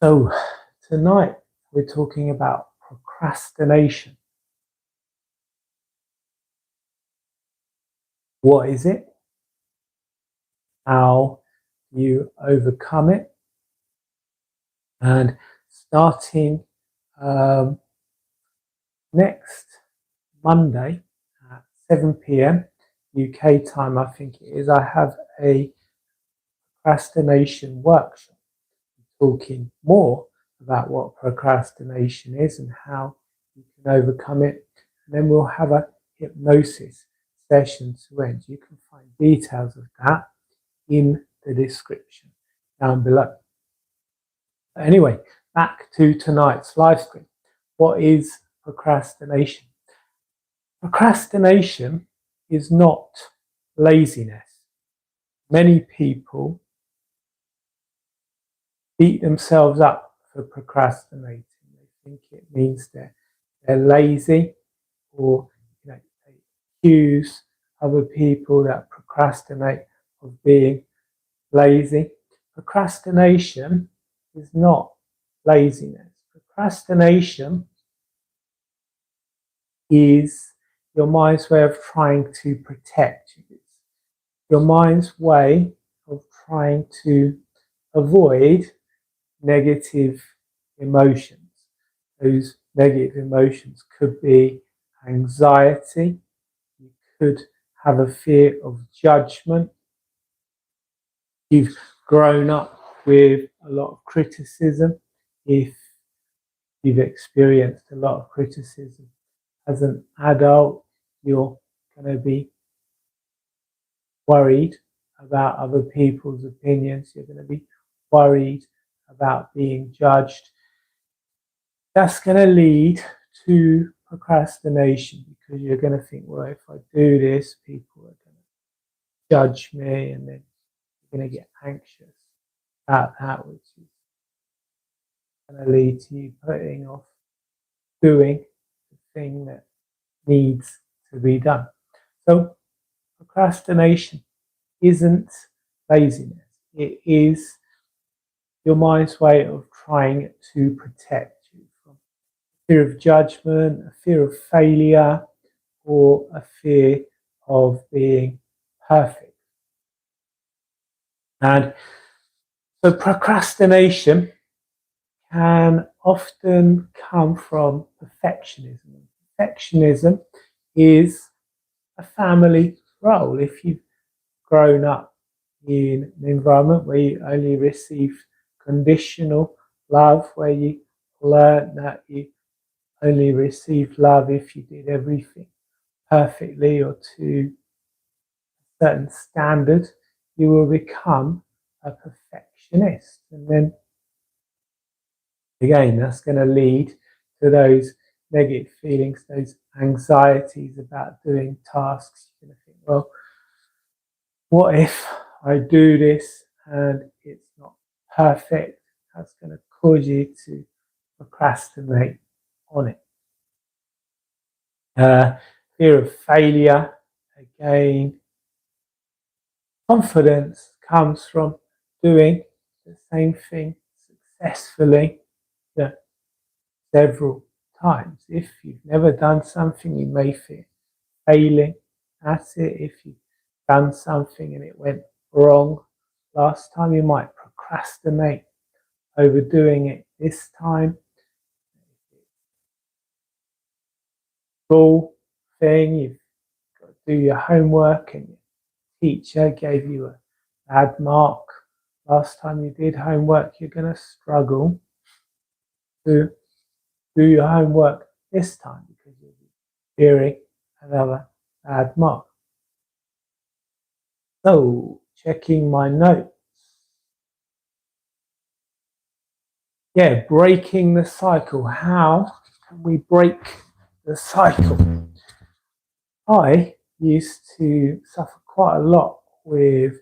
So, tonight we're talking about procrastination. What is it? How you overcome it? And starting um, next Monday at 7 p.m. UK time, I think it is, I have a procrastination workshop talking more about what procrastination is and how you can overcome it. And then we'll have a hypnosis session to end. You can find details of that in the description down below. Anyway, back to tonight's live stream. What is procrastination? Procrastination is not laziness. Many people beat themselves up for procrastinating. They think it means they're lazy, or they accuse other people that procrastinate of being lazy. Procrastination is not laziness. Procrastination is your mind's way of trying to protect you. It's your mind's way of trying to avoid negative emotions. Those negative emotions could be anxiety. You could have a fear of judgment. You've grown up with a lot of criticism. If you've experienced a lot of criticism as an adult, you're going to be worried about other people's opinions. You're going to be worried about being judged. That's going to lead to procrastination, because you're going to think, well, if I do this, people are going to judge me, and then you're going to get anxious about that, which is going to lead to you putting off doing the thing that needs to be done. So procrastination isn't laziness. It is your mind's way of trying to protect you from fear of judgment, a fear of failure, or a fear of being perfect. And so procrastination can often come from perfectionism. Perfectionism is a family role. If you've grown up in an environment where you only received conditional love, where you learned that you only received love if you did everything perfectly or to a certain standard, you will become a perfectionist. And then again, that's going to lead to those negative feelings, those anxieties about doing tasks. You're going to think, well, what if I do this and it's not perfect? That's going to cause you to procrastinate on it. Fear of failure, again. Confidence comes from doing the same thing successfully several times. If you've never done something, you may fear failing at it. If you've done something and it went wrong last time, you might procrastinate over doing it this time. School thing, you've got to do your homework and your teacher gave you a bad mark last time you did homework, you're going to struggle to do your homework this time because you'll be fearing another bad mark. So, checking my notes. Yeah, breaking the cycle. How can we break the cycle? I used to suffer quite a lot with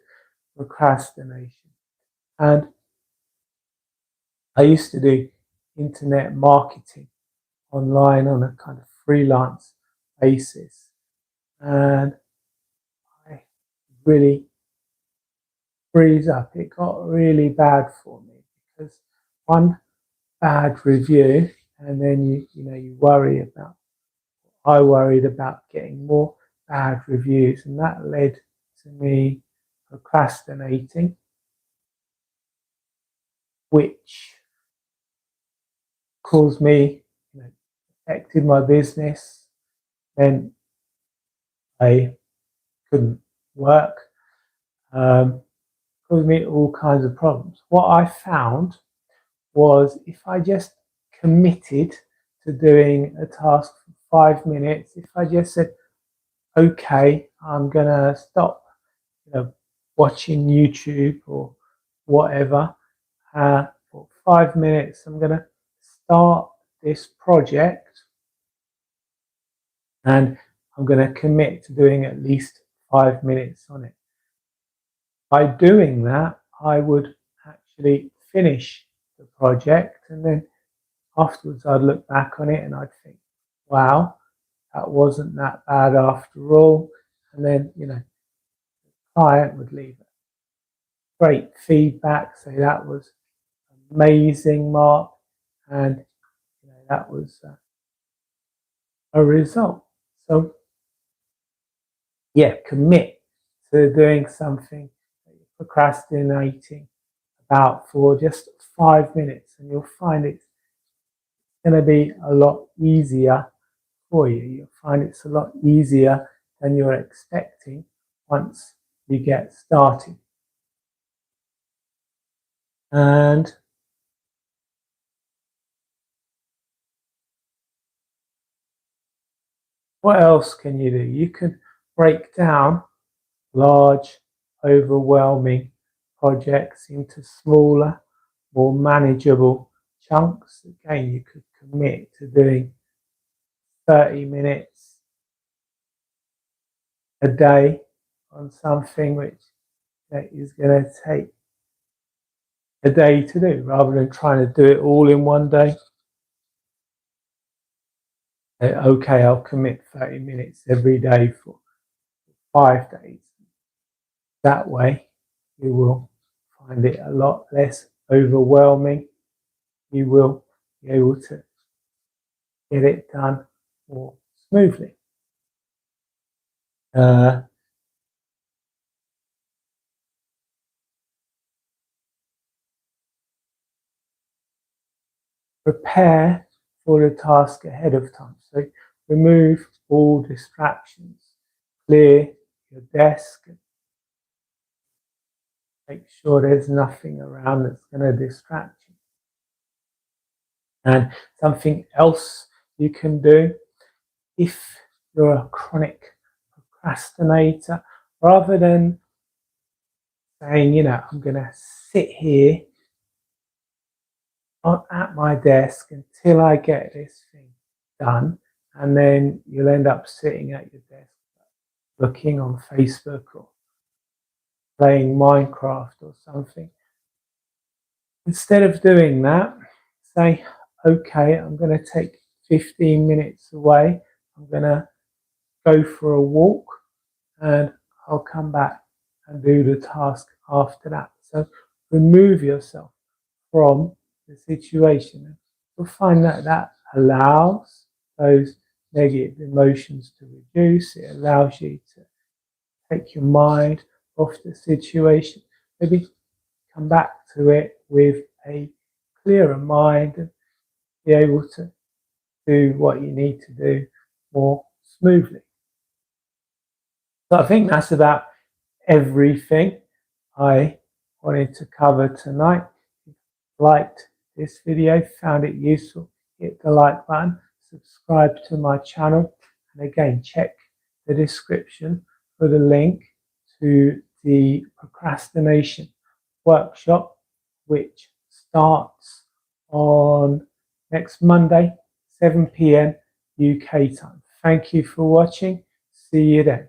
procrastination, and I used to do internet marketing online on a kind of freelance basis, and I really freeze up. It got really bad for me because one, bad review, and then you worry about. I worried about getting more bad reviews, and that led to me procrastinating, which caused me, affected my business, then I couldn't work, caused me all kinds of problems. What I found was if I just committed to doing a task for 5 minutes, if I just said, okay, I'm going to stop watching YouTube or whatever for 5 minutes, I'm going to start this project and I'm going to commit to doing at least 5 minutes on it. By doing that, I would actually finish the project, and then afterwards I'd look back on it and I'd think, wow, that wasn't that bad after all. And then, the client would leave great feedback, say that was amazing, Mark, and that was a result. So, yeah, commit to doing something that you're procrastinating about for just 5 minutes, and you'll find it's going to be a lot easier for you. You'll find it's a lot easier than you're expecting once you get started. And what else can you do? You can break down large, overwhelming projects into smaller, more manageable chunks. Again, you could commit to doing 30 minutes a day on something which is going to take a day to do, rather than trying to do it all in one day. Okay, I'll commit 30 minutes every day for 5 days. That way, you will find it a lot less overwhelming. You will be able to get it done more smoothly. Prepare for the task ahead of time. So remove all distractions. Clear your desk. Make sure there's nothing around that's going to distract you. And something else you can do, if you're a chronic procrastinator, rather than saying, I'm going to sit here at my desk until I get this thing done, and then you'll end up sitting at your desk looking on Facebook or playing Minecraft or something. Instead of doing that, say, okay, I'm going to take 15 minutes away. I'm going to go for a walk and I'll come back and do the task after that. So remove yourself from the situation. You'll find that that allows those negative emotions to reduce. It allows you to take your mind off the situation. Maybe come back to it with a clearer mind and be able to do what you need to do more smoothly. So I think that's about everything I wanted to cover tonight. If you liked this video, found it useful, hit the like button, subscribe to my channel, and again, check the description for the link to the procrastination workshop, which starts on next Monday, 7 p.m. UK time. Thank you for watching. See you then.